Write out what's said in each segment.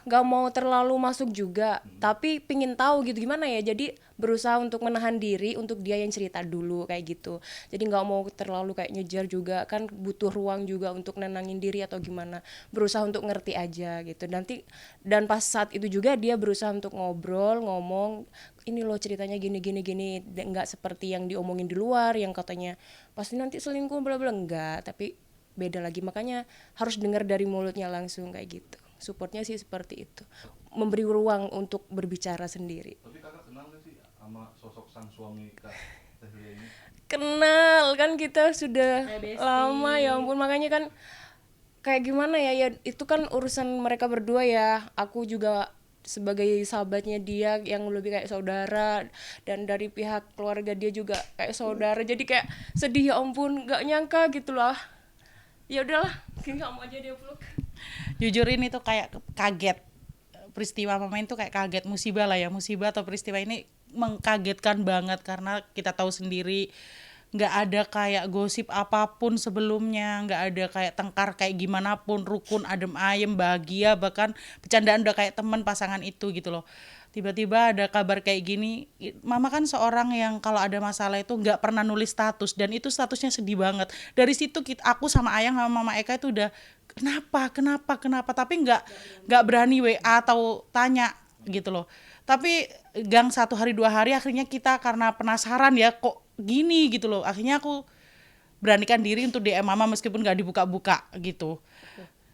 nggak mau terlalu masuk juga, tapi pingin tahu gitu gimana ya, jadi berusaha untuk menahan diri untuk dia yang cerita dulu kayak gitu. Jadi nggak mau terlalu kayak ngejar juga, kan butuh ruang juga untuk nenangin diri atau gimana, berusaha untuk ngerti aja gitu. Nanti dan pas saat itu juga dia berusaha untuk ngobrol ngomong, ini loh ceritanya gini gini gini, nggak seperti yang diomongin di luar yang katanya pasti nanti selingkuh bla bla, enggak, tapi beda lagi. Makanya harus dengar dari mulutnya langsung kayak gitu. Supportnya sih seperti itu, memberi ruang untuk berbicara sendiri. Tapi kakak kenal nggak sih sama sosok sang suami kak Tehlia ini? Kenal kan, kita sudah Kayak lama, ya bestie. ampun. Makanya kan kayak gimana ya, ya itu kan urusan mereka berdua ya, aku juga sebagai sahabatnya dia yang lebih kayak saudara, dan dari pihak keluarga dia juga kayak saudara, jadi kayak sedih, ya ampun, nggak nyangka gitu lah. Ya udahlah, kamu aja dia peluk. Jujur ini tuh kayak kaget, peristiwa mama itu kayak kaget, musibah lah ya, musibah atau peristiwa ini mengkagetkan banget karena kita tahu sendiri nggak ada kayak gosip apapun sebelumnya, nggak ada kayak tengkar kayak gimana pun, rukun adem ayem bahagia, bahkan bercandaan udah kayak teman pasangan itu gitu loh. Tiba-tiba ada kabar kayak gini. Mama kan seorang yang kalau ada masalah itu nggak pernah nulis status, dan itu statusnya sedih banget. Dari situ aku sama Ayang sama Mama Eka itu udah kenapa, tapi nggak berani WA atau tanya gitu loh. Tapi gang 1 hari 2 hari akhirnya kita karena penasaran ya kok gini gitu loh, akhirnya aku beranikan diri untuk DM Mama meskipun nggak dibuka-buka gitu.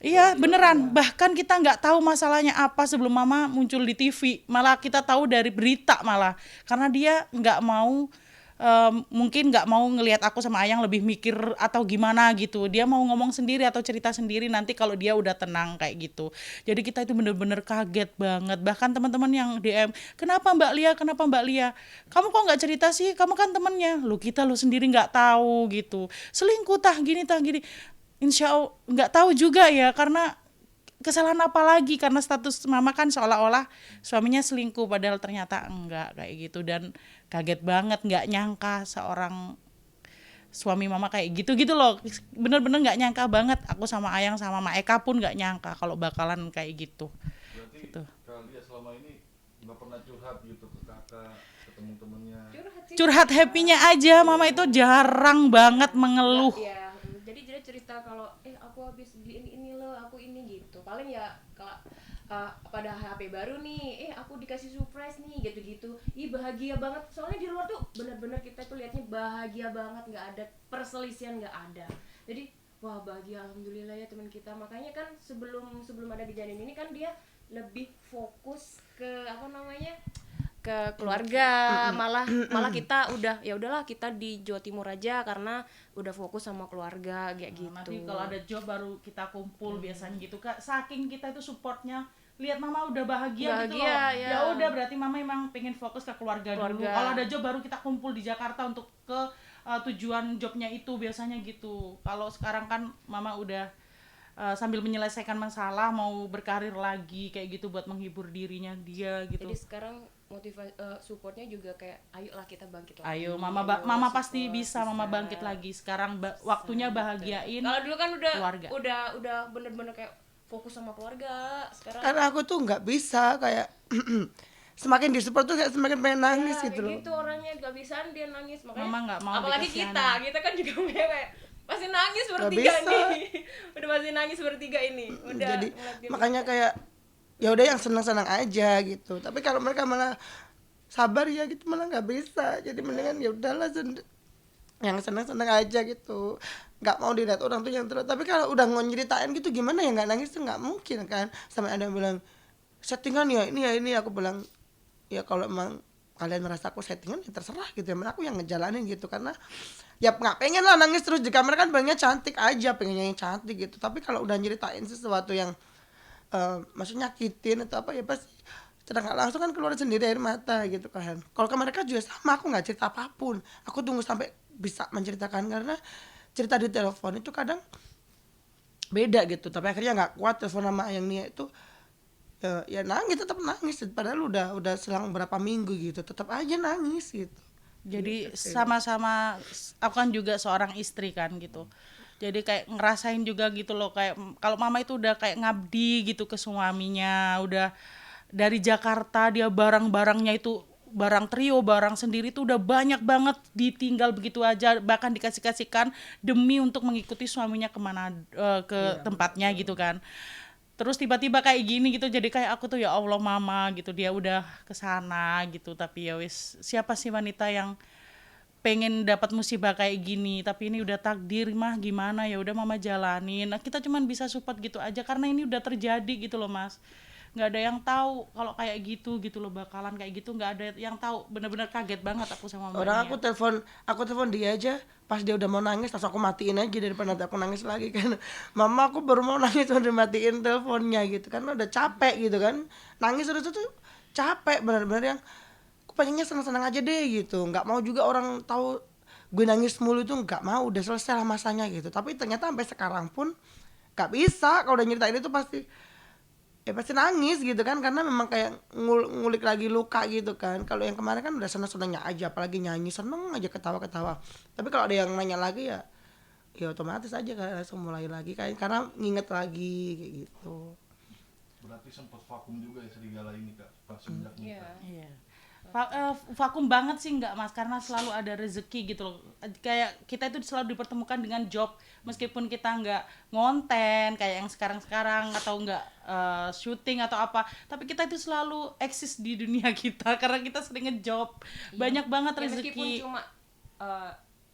Iya beneran, bahkan kita nggak tahu masalahnya apa sebelum Mama muncul di TV, malah kita tahu dari berita malah, karena dia nggak mau, mungkin nggak mau ngelihat aku sama Ayang lebih mikir atau gimana gitu, dia mau ngomong sendiri atau cerita sendiri nanti kalau dia udah tenang kayak gitu. Jadi kita itu bener-bener kaget banget, bahkan teman-teman yang DM, kenapa Mbak Lia, kamu kok nggak cerita sih, kamu kan temennya, lu kita lu sendiri nggak tahu gitu, selingkuh tah gini, Insya Allah nggak tahu juga ya, karena kesalahan apa lagi, karena status Mama kan seolah-olah suaminya selingkuh padahal ternyata enggak kayak gitu. Dan kaget banget, nggak nyangka seorang suami Mama kayak gitu gitu loh, bener-bener nggak nyangka banget. Aku sama Ayang sama Mak Eka pun nggak nyangka kalau bakalan kayak gitu Berarti gitu. kak Lia selama ini nggak pernah curhat gitu ke kakak, ke temen-temennya? Curhat sih, Curhat happy-nya aja, Mama itu jarang banget mengeluh. enggak ya. Jadi dia cerita kalau aku habis beli ini loh, aku ini gitu. Paling ya kalau pada HP baru nih, aku dikasih surprise nih gitu-gitu. Ih bahagia banget. Soalnya di luar tuh benar-benar kita tuh liatnya bahagia banget, nggak ada perselisihan, nggak ada. Jadi wah bahagia, alhamdulillah ya teman kita. Makanya kan sebelum sebelum ada kejadian ini kan dia lebih fokus ke apa namanya, ke keluarga. Malah malah kita udah, ya udahlah kita di Jawa Timur aja karena udah fokus sama keluarga kayak gitu. Nanti kalau ada job baru kita kumpul biasanya gitu Kak. Saking kita itu supportnya, lihat Mama udah bahagia gitu loh. Bahagia, ya. Ya udah berarti Mama emang pengen fokus ke keluarga dulu. Keluarga. Kalau ada job baru kita kumpul di Jakarta untuk ke tujuan jobnya itu biasanya gitu. Kalau sekarang kan Mama udah sambil menyelesaikan masalah mau berkarir lagi kayak gitu buat menghibur dirinya dia gitu. Jadi sekarang motivasi supportnya juga kayak ayolah kita bangkit lagi. Ayo Mama pasti bisa, Mama bangkit lagi. Sekarang waktunya bahagiain Kalau dulu kan keluarga. udah bener-bener kayak fokus sama keluarga. Sekarang Karena aku tuh nggak bisa kayak semakin disupport tuh kayak semakin pengen nangis ya, gitu kayak loh. gitu orangnya, gak bisaan dia nangis. Makanya Mama nggak mau apalagi dikasihanin. kita kan juga kayak pasti nangis bertiga bisa. nih. Udah pasti nangis bertiga ini. Udah Jadi ngeliat dia makanya bisa. kayak ya udah yang senang-senang aja gitu. Tapi kalau mereka malah sabar ya gitu malah nggak bisa. Jadi mendingan ya udahlah yang senang-senang aja gitu. Nggak mau dilihat orang tuh yang terus. Tapi kalau udah nyeritain gitu gimana ya, nggak nangis tuh nggak mungkin kan. Sampai ada yang bilang settingan ya ini aku bilang ya kalau emang kalian merasa aku settingan ya terserah gitu ya, aku yang ngejalanin gitu. Karena ya nggak pengen lah nangis terus di kamera, kan pengennya cantik aja, pengennya yang cantik gitu. Tapi kalau udah nyeritain sesuatu yang maksudnya nyakitin atau apa ya pasti secara nggak langsung kan keluar sendiri air mata gitu kan. Kalau ke mereka juga sama, aku nggak cerita apapun, aku tunggu sampai bisa menceritakan. Karena cerita di telepon itu kadang beda gitu, tapi akhirnya nggak kuat telepon sama yang Nia itu. Ya nangis, tetap nangis padahal udah selang berapa minggu gitu, tetap aja nangis gitu. Jadi Gitu sih. sama-sama, aku kan juga seorang istri kan gitu. Jadi kayak ngerasain juga gitu loh, kayak kalau mama itu udah kayak ngabdi gitu ke suaminya, udah dari Jakarta dia barang-barangnya itu barang trio, barang sendiri tuh udah banyak banget ditinggal begitu aja, bahkan dikasih-kasihkan demi untuk mengikuti suaminya kemana ke tempatnya gitu kan. Terus tiba-tiba kayak gini gitu, jadi kayak aku tuh ya Allah mama gitu, dia udah kesana gitu, tapi ya wis, siapa sih wanita yang pengen dapat musibah kayak gini, tapi ini udah takdir mah, gimana, ya udah mama jalanin. Nah, kita cuman bisa support gitu aja karena ini udah terjadi gitu loh Mas. Nggak ada yang tahu kalau kayak gitu loh, bakalan kayak gitu, nggak ada yang tahu. Bener-bener kaget banget aku sama Mbak Orang Nia. aku telepon dia aja pas dia udah mau nangis, langsung aku matiin aja daripada nanti aku nangis lagi kan. Mama aku baru mau nangis udah matiin teleponnya gitu kan, udah capek gitu kan. Nangis udah tuh capek benar-benar yang aku pengennya senang-senang aja deh gitu. Nggak mau juga orang tahu gue nangis mulu, itu nggak mau, udah selesai lah masanya gitu. Tapi ternyata sampai sekarang pun nggak bisa, kalau udah nyeritain itu pasti nangis gitu kan, karena memang kayak ngulik lagi luka gitu kan. Kalau yang kemarin kan udah seneng-senengnya aja, apalagi nyanyi seneng aja, ketawa-ketawa. Tapi kalau ada yang nanya lagi ya otomatis aja kan langsung mulai lagi kayak karena nginget lagi kayak gitu. Berarti sempat vakum juga ya serigala ini Kak pas semenjak nikah. Iya. Vakum banget sih enggak Mas, karena selalu ada rezeki gitu loh. Kayak kita itu selalu dipertemukan dengan job, meskipun kita enggak ngonten kayak yang sekarang-sekarang atau enggak syuting atau apa, tapi kita itu selalu eksis di dunia kita karena kita sering ngejob. Banyak banget Ya, meskipun rezeki. cuma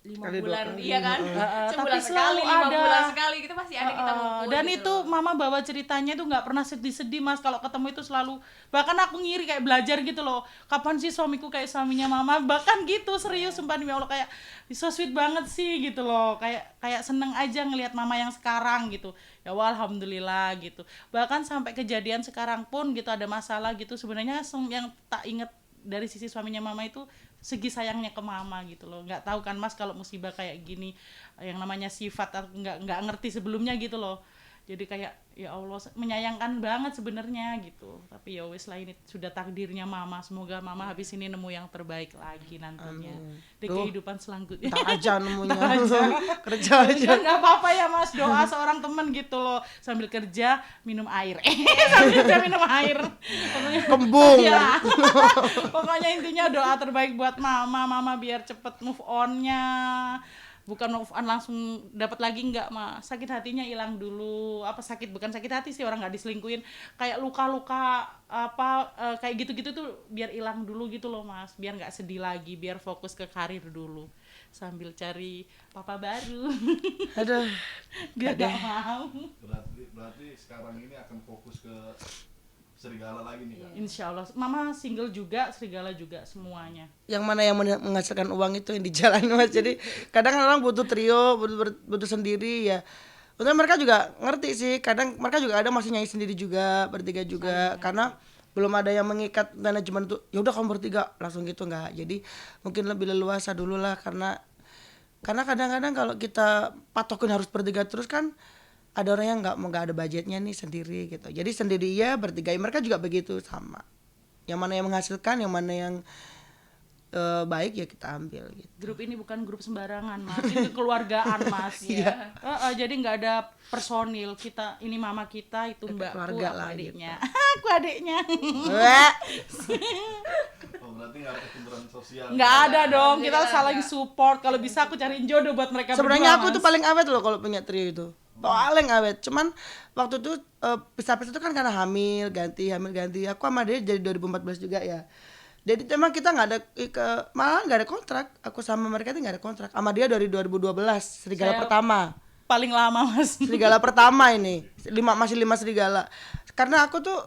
5 Kali 2 bulan, kali. iya kan? tapi Sebulan sekali, selalu 5 ada. bulan sekali gitu pasti ada kita ngumpul Dan gitu itu loh. mama bawa ceritanya itu nggak pernah sedih-sedih Mas, kalau ketemu itu selalu, bahkan aku ngiri kayak belajar gitu loh, kapan sih suamiku kayak suaminya mama, bahkan gitu serius sumpah demi Allah, kayak so sweet banget sih gitu loh, kayak seneng aja ngelihat mama yang sekarang gitu ya Allah, alhamdulillah gitu. Bahkan sampai kejadian sekarang pun gitu ada masalah gitu, sebenarnya yang tak inget dari sisi suaminya mama itu segi sayangnya ke mama gitu loh. Nggak tahu kan Mas kalau musibah kayak gini yang namanya sifat, aku nggak ngerti sebelumnya gitu loh. Jadi kayak ya Allah menyayangkan banget sebenarnya gitu. Tapi ya wis lah, ini sudah takdirnya mama. Semoga mama habis ini nemu yang terbaik lagi nantinya di Duh, kehidupan selanjutnya. tak aja nemunya. Ntar aja. Kerja aja. Kan nggak apa-apa ya Mas, doa seorang teman gitu loh, sambil kerja minum air. Sambil kerja minum air. Pokoknya Kembung. ya. Pokoknya intinya doa terbaik buat mama biar cepet move on-nya. Bukan move on langsung dapat lagi, enggak mah, sakit hatinya hilang dulu. Apa sakit, bukan sakit hati sih, orang nggak diselingkuhin, kayak luka-luka apa kayak gitu-gitu tuh biar hilang dulu gitu loh Mas, biar nggak sedih lagi, biar fokus ke karir dulu sambil cari papa baru. Aduh. Dia nggak mau. Berarti sekarang ini akan fokus ke serigala lagi nih Kak. Insya Allah mama single juga, serigala juga, semuanya. Yang mana yang menghasilkan uang itu yang di jalan Mas. Jadi kadang orang butuh trio, butuh sendiri ya. Untungnya mereka juga ngerti sih. Kadang mereka juga ada masih nyanyi sendiri juga, bertiga juga. Karena belum ada yang mengikat manajemen tuh. Ya udah kamu bertiga langsung gitu, nggak. Jadi mungkin lebih leluasa dulu lah, karena kadang-kadang kalau kita patokin harus bertiga terus kan ada orang yang nggak ada budgetnya nih sendiri gitu. Jadi sendiri ya, bertiga mereka juga begitu sama. Yang mana yang menghasilkan, yang mana yang baik ya kita ambil gitu. Grup ini bukan grup sembarangan Mas, ini kekeluargaan Mas Iya. ya. Jadi nggak ada personil, kita ini mama kita, itu mbakku, keluarga aku lah adiknya. Aku adiknya. Wah, Oh berarti nggak ada keturunan sosial. Nggak ada dong, kita saling support. Kalau bisa aku cariin jodoh buat mereka sebenarnya berdua, aku Mas. tuh paling awet loh kalau punya trio itu. Paling awet. Cuman waktu itu pisah-pisah itu kan karena hamil ganti. Aku sama dia jadi 2014 juga ya. Jadi memang kita nggak ada malah nggak ada kontrak. Aku sama mereka itu nggak ada kontrak. Sama dia dari 2012, serigala Saya- pertama. Paling lama Mas. Serigala pertama ini. Masih 5 serigala. Karena aku tuh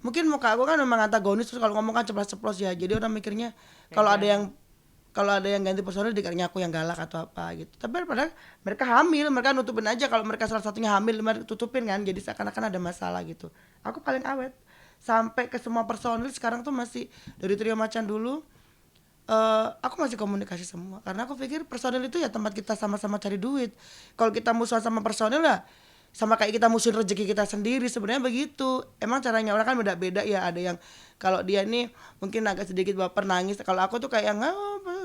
mungkin muka aku kan memang antagonis, terus kalau ngomong kan ceplos-ceplos ya. Jadi orang mikirnya kalau ada yang ganti personil dikiranya aku yang galak atau apa gitu. Tapi padahal mereka hamil, mereka nutupin aja kalau mereka salah satunya hamil, mereka tutupin kan. Jadi seakan-akan ada masalah gitu. Aku paling awet. Sampai ke semua personil sekarang tuh masih dari trio Macan dulu. Aku masih komunikasi semua karena aku pikir personil itu ya tempat kita sama-sama cari duit. Kalau kita musuhan sama personil lah sama kayak kita musuhin rezeki kita sendiri, sebenarnya begitu. Emang caranya orang kan beda-beda ya. Ada yang kalau dia nih mungkin agak sedikit baper nangis. Kalau aku tuh kayak yang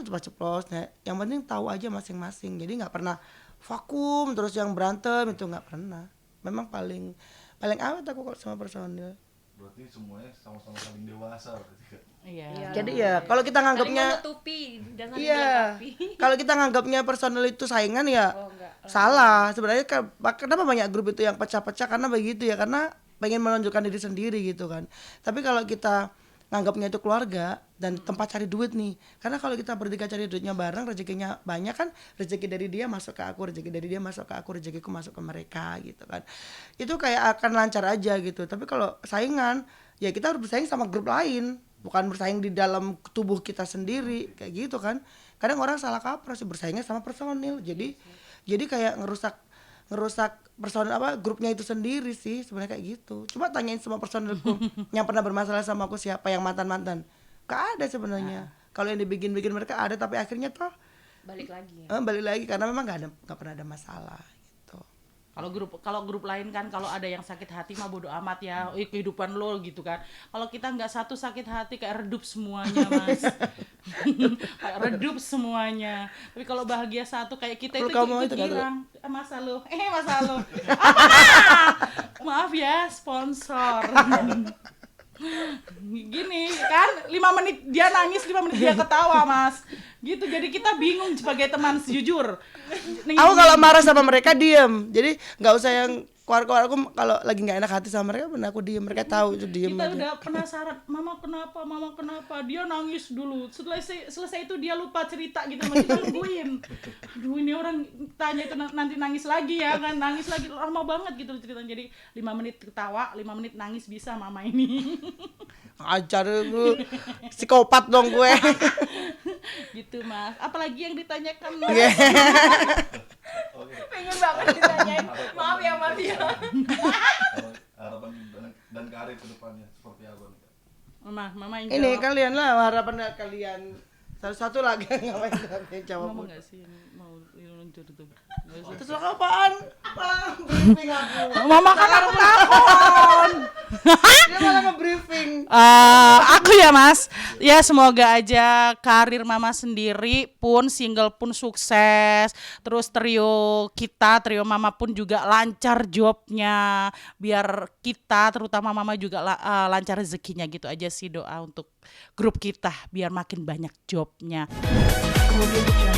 ceplos-ceplos. Nah, yang penting tahu aja masing-masing. Jadi nggak pernah vakum terus yang berantem itu nggak pernah. Memang paling awet aku kalau sama personil. Berarti semuanya sama-sama saling dewasa berarti kan. Iya. Iya. Jadi ya kalau kita Saling nganggapnya menutupi dan saling iya, dilengkapi. kalau kita nganggapnya personil itu saingan ya Oh, enggak. salah. Sebenarnya kenapa banyak grup itu yang pecah-pecah karena begitu ya, karena pengen menunjukkan diri sendiri gitu kan. Tapi kalau kita nganggapnya itu keluarga dan tempat cari duit nih, karena kalau kita bertiga cari duitnya bareng, rezekinya banyak kan, rezeki dari dia masuk ke aku, rezeki dari dia masuk ke aku, rezekiku masuk ke mereka gitu kan. Itu kayak akan lancar aja gitu. Tapi kalau saingan ya kita harus bersaing sama grup lain, bukan bersaing di dalam tubuh kita sendiri kayak gitu kan. Kadang orang salah kaprah sih, bersaingnya sama personil, jadi kayak ngerusak personil grupnya itu sendiri sih sebenarnya kayak gitu. Coba tanyain semua personilku yang pernah bermasalah sama aku siapa yang mantan gak ada sebenarnya. Kalau yang dibikin mereka ada, tapi akhirnya toh Balik lagi ya. balik lagi karena memang gak pernah ada masalah gitu. Kalau grup lain kan kalau ada yang sakit hati mah bodo amat ya, kehidupan lo gitu kan. Kalau kita nggak satu sakit hati kayak redup semuanya mas, kayak redup semuanya. Tapi kalau bahagia satu kayak kita itu Kalau kamu ikut itu girang. Masa lo, apa? Maaf ya sponsor. Gini kan 5 menit dia nangis, 5 menit dia ketawa mas gitu, jadi kita bingung sebagai teman sejujur. Aku kalau marah sama mereka diem, jadi nggak usah yang keluar aku kalau lagi nggak enak hati sama mereka, bener aku diem, mereka tahu itu diem Kita aja. udah penasaran, mama kenapa, dia nangis dulu, selesai itu dia lupa cerita gitu, kita nungguin, aduh ini orang tanya itu nanti nangis lagi ya kan, nangis lagi lama banget gitu ceritanya. Jadi 5 menit ketawa, 5 menit nangis bisa mama ini. Ajar gue psikopat dong gue. Gitu mas, apalagi yang ditanyakan mas? Oke. Pengen banget ditanyain. Maaf ya Mas ya. Harapan dan karir ke depannya seperti apa nih Kak? Mama yang Ini jawab. kalian lah harapan kalian, satu lagi ngapain kalian jawab. Mama nggak sih mau luncur itu? Nggak usah. Terus lo apaan? Malah briefing aku. Mama kan aku takon. Dia malah nge-briefing. Aku ya mas, ya semoga aja karir mama sendiri pun single pun sukses, terus trio mama pun juga lancar jobnya, biar kita terutama mama juga lancar rezekinya gitu aja sih, doa untuk grup kita biar makin banyak jobnya. Kemudian